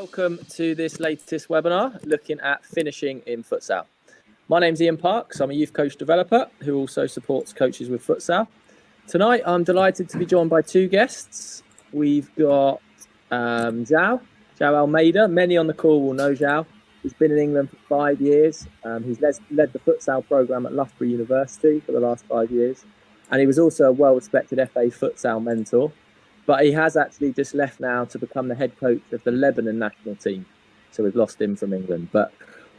welcome to this latest webinar looking at finishing in futsal. My name's Ian Parks. I'm a youth coach developer who also supports coaches with futsal. Tonight, I'm delighted to be joined by two guests. We've got Joao Almeida. Many on the call will know Joao. He's been in England for 5 years. He's led the futsal programme at Loughborough University for the last 5 years. And he was also a well-respected FA futsal mentor. But he has actually just left now to become the head coach of the Lebanon national team. So we've lost him from England. But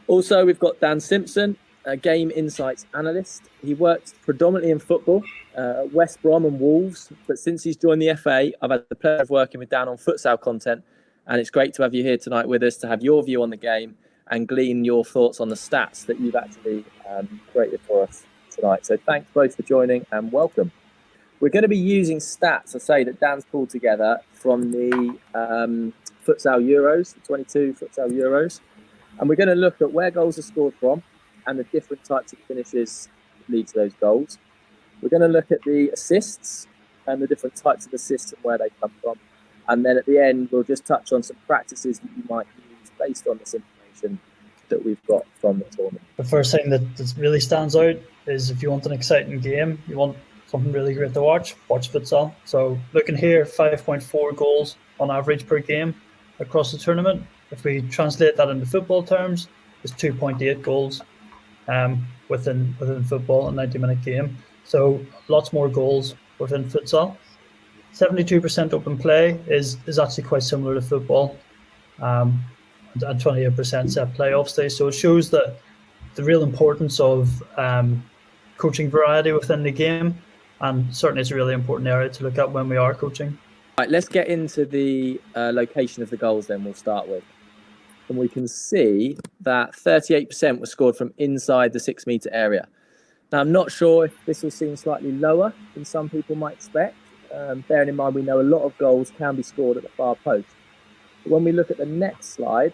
also we've got Dan Simpson, a game Insights Analyst. He worked predominantly in football at West Brom and Wolves. But since he's joined the FA, I've had the pleasure of working with Dan on futsal content. And it's great to have you here tonight with us to have your view on the game and glean your thoughts on the stats that you've actually created for us tonight. So thanks both for joining and welcome. We're going to be using stats, I say, that Dan's pulled together from the Futsal Euros, the 22 Futsal Euros. And we're going to look at where goals are scored from and the different types of finishes that lead to those goals. We're going to look at the assists and the different types of assists and where they come from. And then at the end, we'll just touch on some practices that you might use based on this information that we've got from the tournament. The first thing that really stands out is if you want an exciting game, you want something really great to watch futsal. So looking here, 5.4 goals on average per game across the tournament. If we translate that into football terms, it's 2.8 goals within football, a 90-minute game. So lots more goals within futsal. 72% open play is actually quite similar to football, and 28% set play off stage. So it shows that the real importance of coaching variety within the game. And certainly it's a really important area to look at when we are coaching. Right, let's get into the location of the goals then we'll start with. And we can see that 38% were scored from inside the 6 metre area. Now, I'm not sure if this will seem slightly lower than some people might expect. Bearing in mind, we know a lot of goals can be scored at the far post. But when we look at the next slide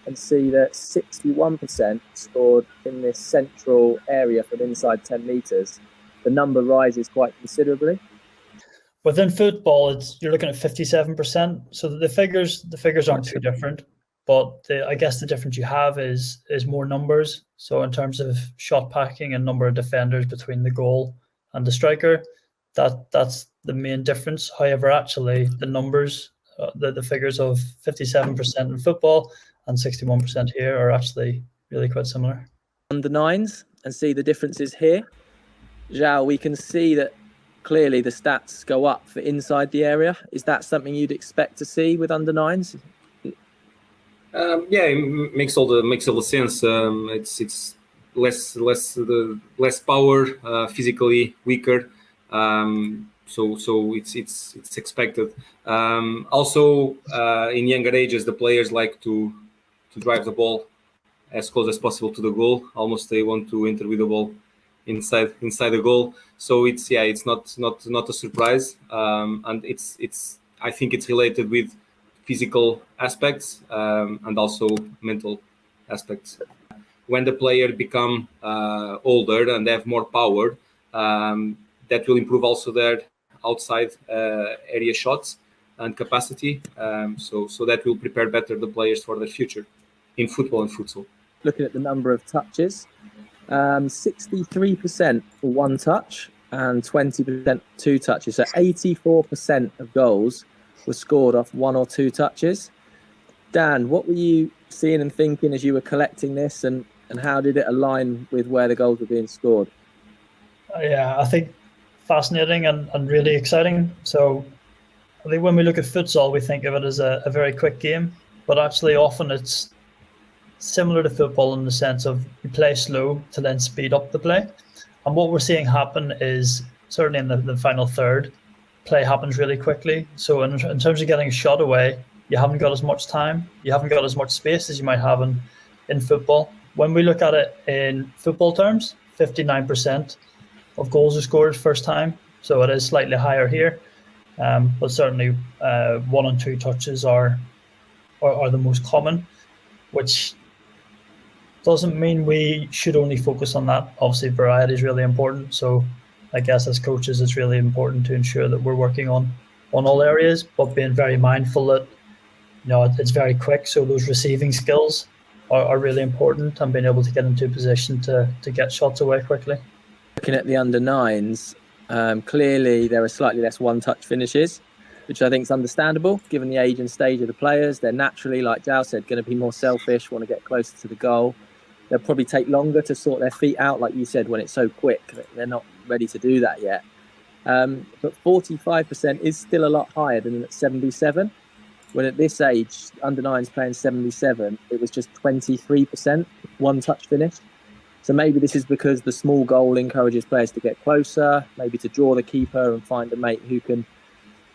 and see that 61% scored in this central area from inside 10 metres, the number rises quite considerably. Within football, you're looking at 57%. So the figures aren't too different, but I guess the difference you have is more numbers. So in terms of shot packing and number of defenders between the goal and the striker, that's the main difference. However, actually the numbers, the figures of 57% in football and 61% here are actually really quite similar. Under nines and see the differences here. Joao, we can see that clearly the stats go up for inside the area. Is that something you'd expect to see with under nines? Yeah, it makes all the sense. It's less power, physically weaker. So it's expected. Also, in younger ages, the players like to drive the ball as close as possible to the goal. Almost they want to enter with the ball inside the goal. So it's not a surprise, and I think it's related with physical aspects and also mental aspects. When the player become older and they have more power, that will improve also their outside area shots and capacity. So that will prepare better the players for the future in football and futsal. Looking at the number of touches, 63% for one touch and 20% two touches. So 84% of goals were scored off one or two touches. Dan, what were you seeing and thinking as you were collecting this, and how did it align with where the goals were being scored? Yeah, I think fascinating and really exciting. So I think when we look at futsal, we think of it as a very quick game, but actually often it's similar to football in the sense of you play slow to then speed up the play. And what we're seeing happen is, certainly in the final third, play happens really quickly. So in terms of getting a shot away, you haven't got as much time, you haven't got as much space as you might have in football. When we look at it in football terms, 59% of goals are scored first time. So it is slightly higher here. But certainly 1 and 2 touches are the most common, which doesn't mean we should only focus on that. Obviously, variety is really important. So I guess as coaches, it's really important to ensure that we're working on all areas, but being very mindful that it's very quick. So those receiving skills are really important, and being able to get into a position to get shots away quickly. Looking at the under nines, clearly there are slightly less one-touch finishes, which I think is understandable given the age and stage of the players. They're naturally, like Joao said, going to be more selfish, want to get closer to the goal. They'll probably take longer to sort their feet out, like you said, when it's so quick. They're not ready to do that yet. But 45% is still a lot higher than at 77. When at this age, under nines playing 77, it was just 23% one-touch finish. So maybe this is because the small goal encourages players to get closer, maybe to draw the keeper and find a mate who can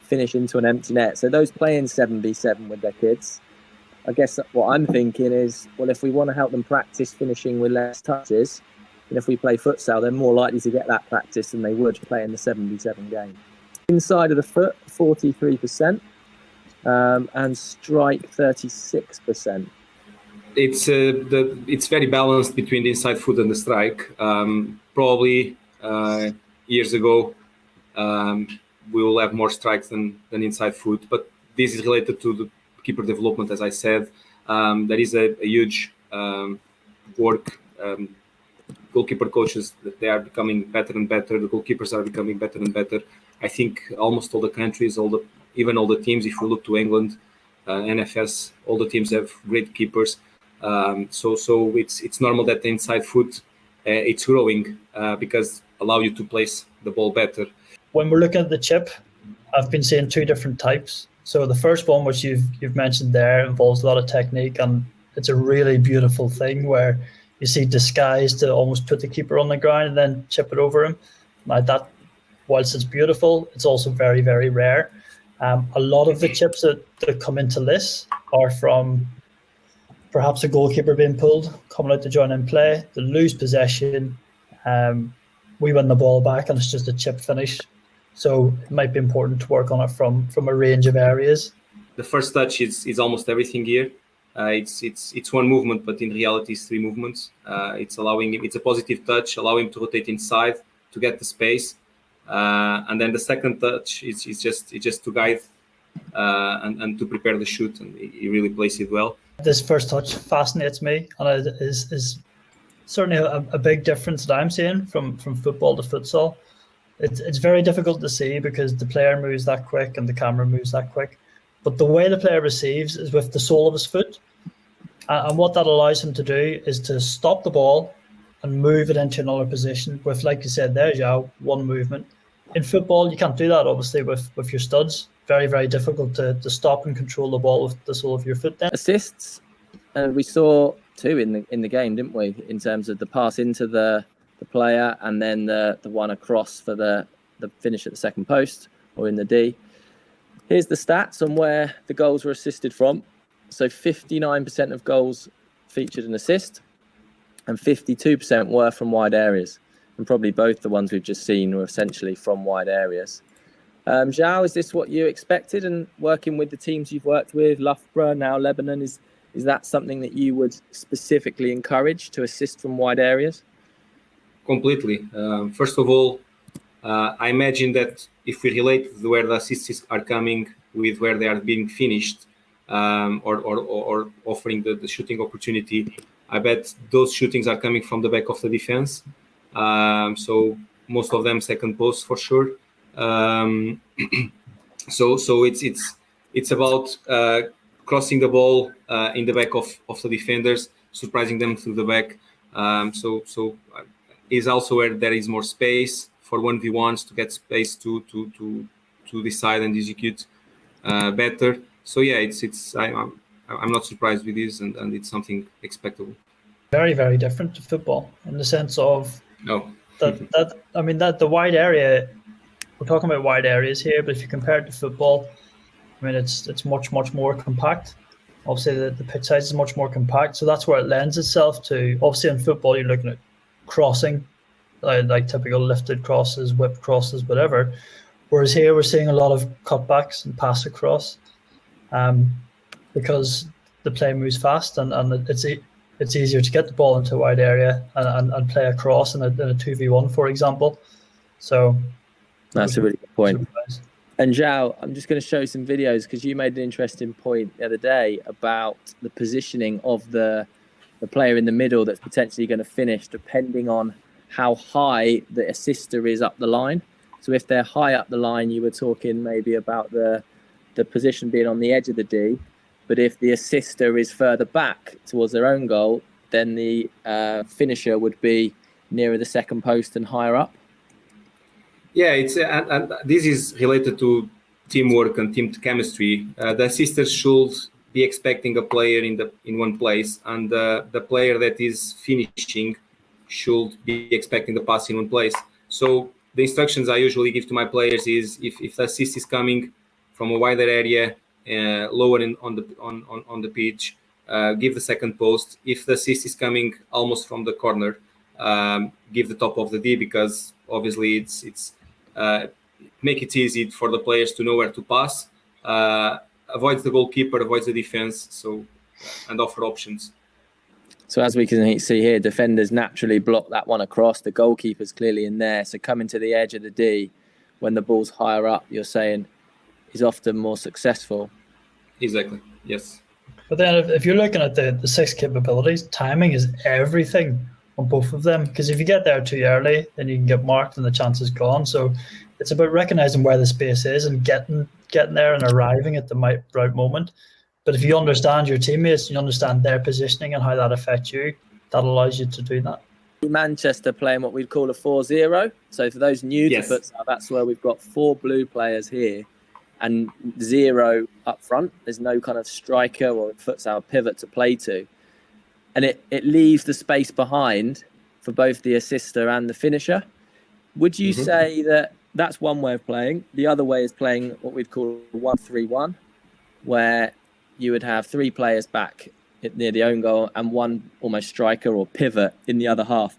finish into an empty net. So those playing 7v7 with their kids, I guess what I'm thinking is, well, if we want to help them practice finishing with less touches, and if we play futsal, they're more likely to get that practice than they would playing the 7v7 game. Inside of the foot, 43%, and strike 36%. It's very balanced between the inside foot and the strike. Probably years ago, we will have more strikes than inside foot, but this is related to the keeper development, as I said. There is a huge work. Goalkeeper coaches, that they are becoming better and better. The goalkeepers are becoming better and better. I think almost all the countries, even all the teams, if you look to England, NFS, all the teams have great keepers. So it's normal that the inside foot it's growing because allow you to place the ball better. When we're looking at the chip, I've been seeing two different types. So the first one, which you've mentioned there, involves a lot of technique, and it's a really beautiful thing where you see disguise to almost put the keeper on the ground and then chip it over him. Like that, whilst it's beautiful, it's also very, very rare. A lot of the chips that come into this are from perhaps a goalkeeper being pulled, coming out to join in play, they lose possession, we win the ball back, and it's just a chip finish. So it might be important to work on it from a range of areas. The first touch is almost everything here. It's one movement, but in reality it's three movements. It's a positive touch, allow him to rotate inside to get the space, and then the second touch is just to guide and to prepare the shoot, and he really plays it well. This first touch fascinates me, and it is certainly a big difference that I'm seeing from football to futsal. It's very difficult to see because the player moves that quick and the camera moves that quick. But the way the player receives is with the sole of his foot. And what that allows him to do is to stop the ball and move it into another position with, like you said there, Joao, one movement. In football, you can't do that, obviously, with your studs. Very, very difficult to stop and control the ball with the sole of your foot then. Assists, we saw two in the game, didn't we? In terms of the pass into the player and then the one across for the finish at the second post or in the D. Here's the stats on where the goals were assisted from. So 59% of goals featured an assist and 52% were from wide areas. And probably both the ones we've just seen were essentially from wide areas. Joao, is this what you expected? And working with the teams you've worked with, Loughborough, now Lebanon, is that something that you would specifically encourage to assist from wide areas? Completely. First of all, I imagine that if we relate where the assists are coming with where they are being finished, or offering the shooting opportunity, I bet those shootings are coming from the back of the defense. So most of them second post for sure. So it's about crossing the ball in the back of the defenders, surprising them through the back. So is also where there is more space for 1v1s to get space to decide and execute better. So yeah, I'm not surprised with this, and it's something expectable. Very, very different to football in the sense of that the wide area. We're talking about wide areas here, but if you compare it to football, I mean it's much more compact. Obviously, the pitch size is much more compact, so that's where it lends itself to. Obviously, in football, you're looking at crossing, like typical lifted crosses, whipped crosses, whatever. Whereas here, we're seeing a lot of cutbacks and pass across, because the play moves fast, and it's easier to get the ball into a wide area and play across in a 2v1, for example. So that's a really good point. And Joao, I'm just going to show some videos because you made an interesting point the other day about the positioning of the player in the middle that's potentially going to finish depending on how high the assister is up the line. So if they're high up the line, you were talking maybe about the position being on the edge of the D. But if the assister is further back towards their own goal, then the finisher would be nearer the second post and higher up. Yeah, it's and this is related to teamwork and team chemistry. The assisters should be expecting a player in one place, and the player that is finishing should be expecting the pass in one place. So the instructions I usually give to my players is if the assist is coming from a wider area, lower on the pitch, give the second post. If the assist is coming almost from the corner, give the top of the D, because obviously it's make it easy for the players to know where to pass, avoids the goalkeeper, avoids the defense, and offer options. So as we can see here, defenders naturally block that one across. The goalkeeper's clearly in there. So coming to the edge of the D when the ball's higher up, you're saying, is often more successful. Exactly, yes. But then if you're looking at the 6 capabilities, timing is everything on both of them. Because if you get there too early, then you can get marked and the chance is gone. So it's about recognizing where the space is and getting there and arriving at the right moment. But if you understand your teammates, you understand their positioning and how that affects you, that allows you to do that. Manchester playing what we'd call a 4-0. So for those new to futsal, that's where we've got 4 blue players here and 0 up front. There's no kind of striker or futsal pivot to play to. And it leaves the space behind for both the assister and the finisher. Would you say that that's one way of playing? The other way is playing what we'd call 1-3-1, where you would have 3 players back near the own goal and 1 almost striker or pivot in the other half.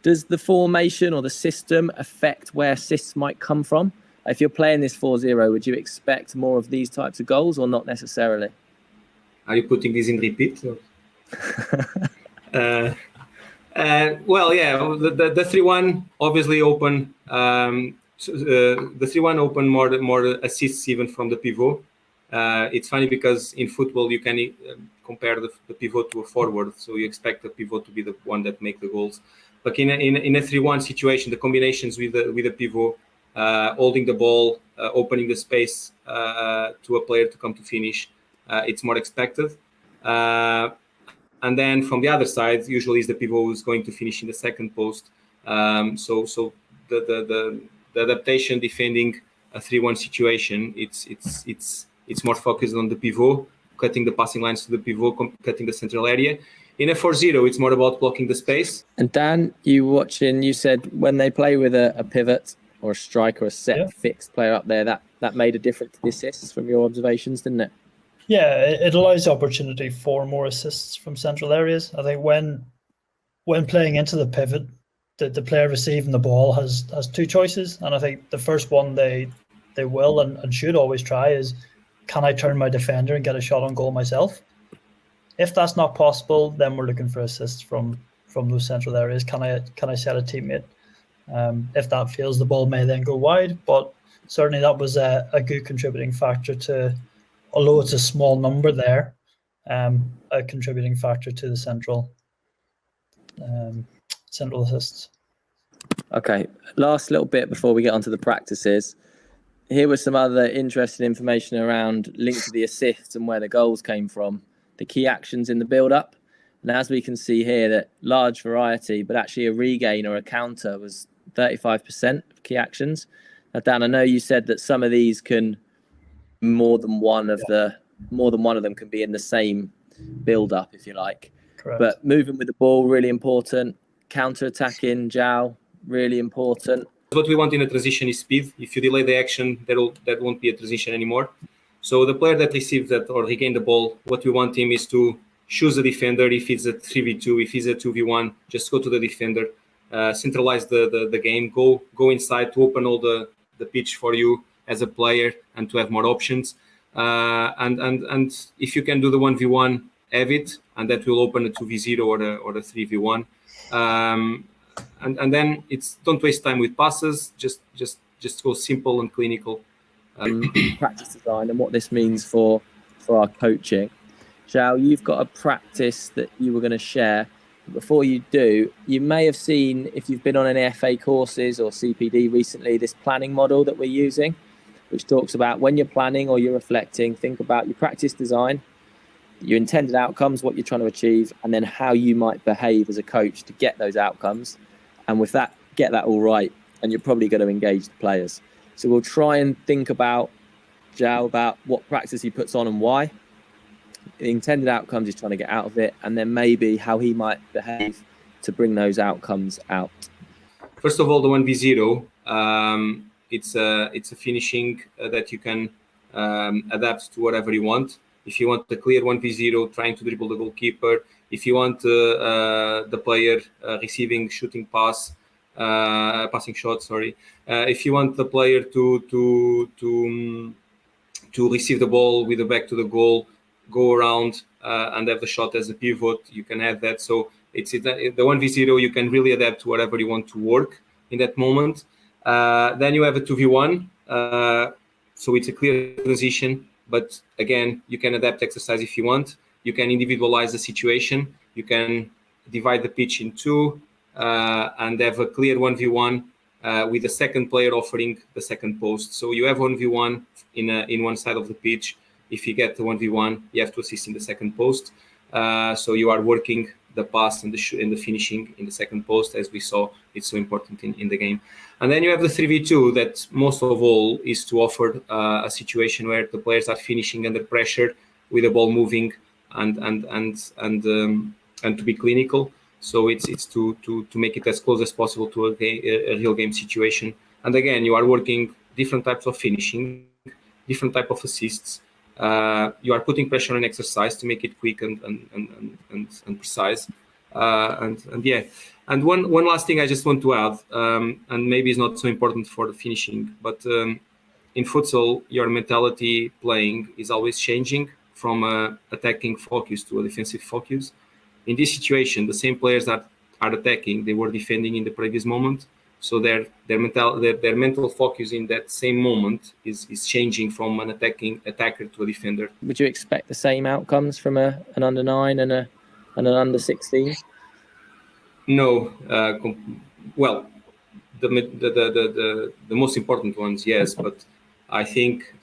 Does the formation or the system affect where assists might come from? If you're playing this 4-0, would you expect more of these types of goals or not necessarily? Are you putting this in repeat? Well, yeah, the 3-1 obviously open. The 3-1 open more assists even from the pivot. It's funny because in football you can compare the pivot to a forward, so you expect the pivot to be the one that make the goals. But in a 3-1 situation, the combinations with the pivot, holding the ball, opening the space to a player to come to finish, it's more expected. And then from the other side, usually is the pivot who's going to finish in the second post. So the adaptation defending a 3-1 situation, it's more focused on the pivot, cutting the passing lines to the pivot, cutting the central area. In a 4-0, it's more about blocking the space. And Dan, you said when they play with a pivot or a striker, a set fixed player up there, that made a difference to the assists from your observations, didn't it? Yeah, it allows the opportunity for more assists from central areas. I think when playing into the pivot, the player receiving the ball has 2 choices. And I think the first one they will and should always try is, can I turn my defender and get a shot on goal myself? If that's not possible, then we're looking for assists from those central areas. Can I set a teammate? If that fails, the ball may then go wide. But certainly that was a good contributing factor to, although it's a small number there, a contributing factor to the central assists. Okay, last little bit before we get onto the practices. Here was some other interesting information around linked to the assists and where the goals came from, the key actions in the build-up. And as we can see here, that large variety, but actually a regain or a counter was 35% of key actions. Now, Dan, I know you said that some of these can more than one of them can be in the same build-up, if you like. Correct. But moving with the ball, really important. Counter-attacking, Joao, really important. What we want in a transition is speed. If you delay the action, that won't be a transition anymore. So the player that receives that or regain the ball, what we want him is to choose a defender. If it's a 3v2, if it's a 2v1, just go to the defender, centralize the game, go inside to open all the pitch for you as a player and to have more options. And if you can do the 1v1, have it, and that will open a 2v0 or a 3v1. And then don't waste time with passes. Just go simple and clinical. practice design and what this means for our coaching. Joao, you've got a practice that you were going to share. Before you do, you may have seen, if you've been on any FA courses or CPD recently, this planning model that we're using, which talks about when you're planning or you're reflecting, think about your practice design, your intended outcomes, what you're trying to achieve, and then how you might behave as a coach to get those outcomes. And with that, get that all right, and you're probably going to engage the players. So we'll try and think about Joao, about what practice he puts on and why, the intended outcomes he's trying to get out of it, and then maybe how he might behave to bring those outcomes out. First of all, the 1v0, it's a finishing that you can adapt to whatever you want. If you want a clear 1v0, trying to dribble the goalkeeper. If you want the player receiving shooting passing shot, sorry. If you want the player to receive the ball with the back to the goal, go around and have the shot as a pivot, you can have that. So it's the 1v0, you can really adapt to whatever you want to work in that moment. Then you have a 2v1, so it's a clear transition, but again, you can adapt exercise if you want. You can individualize the situation. You can divide the pitch in two and have a clear 1v1 with the second player offering the second post. So you have 1v1 in one side of the pitch. If you get the 1v1, you have to assist in the second post. So you are working the pass and the finishing in the second post, as we saw. It's so important in the game. And then you have the 3v2 that most of all is to offer a situation where the players are finishing under pressure with the ball moving and to be clinical. So it's to make it as close as possible to a real game situation. And again, you are working different types of finishing, different type of assists. You are putting pressure on exercise to make it quick and precise. And one last thing I just want to add, and maybe it's not so important for the finishing, but in futsal, your mentality playing is always changing from a attacking focus to a defensive focus. In this situation, the same players that are attacking, they were defending in the previous moment. So their mental focus in that same moment is changing from an attacker to a defender. Would you expect the same outcomes from an under-9 and an under-16? No. Well, the most important ones, yes. But I think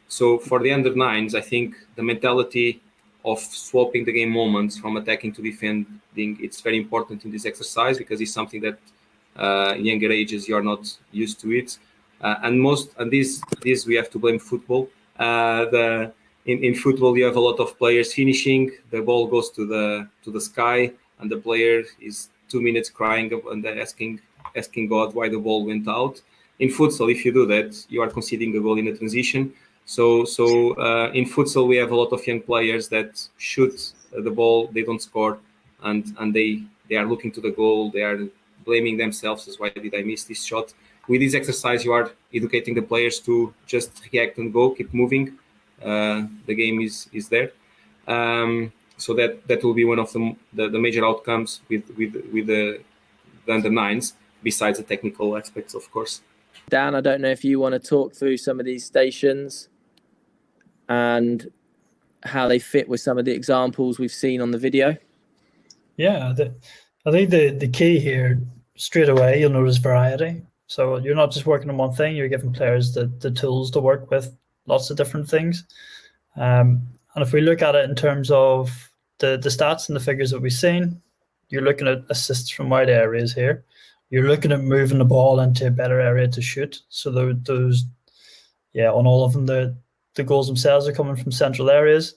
so. For the under-9s, I think the mentality of swapping the game moments from attacking to defending, it's very important in this exercise because it's something that in younger ages you are not used to it, and this we have to blame football. In football you have a lot of players finishing, the ball goes to the sky, and the player is 2 minutes crying and asking God why the ball went out. In futsal, if you do that, you are conceding a goal in a transition. So in futsal we have a lot of young players that shoot the ball, they don't score, and they are looking to the goal, they are blaming themselves as why did I miss this shot. With this exercise, you are educating the players to just react and go, keep moving. The game is there. So that will be one of the major outcomes with the under-9s, besides the technical aspects, of course. Dan, I don't know if you want to talk through some of these stations and how they fit with some of the examples we've seen on the video. Yeah, I think the key here, straight away, you'll notice variety. So you're not just working on one thing, you're giving players the tools to work with lots of different things. And if we look at it in terms of the stats and the figures that we've seen, you're looking at assists from wide areas here. You're looking at moving the ball into a better area to shoot. So those, on all of them, the goals themselves are coming from central areas.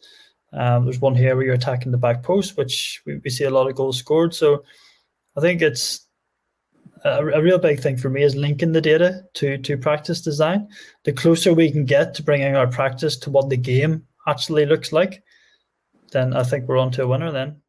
There's one here where you're attacking the back post, which we see a lot of goals scored. So I think it's a real big thing for me is linking the data to practice design. The closer we can get to bringing our practice to what the game actually looks like, then I think we're on to a winner then.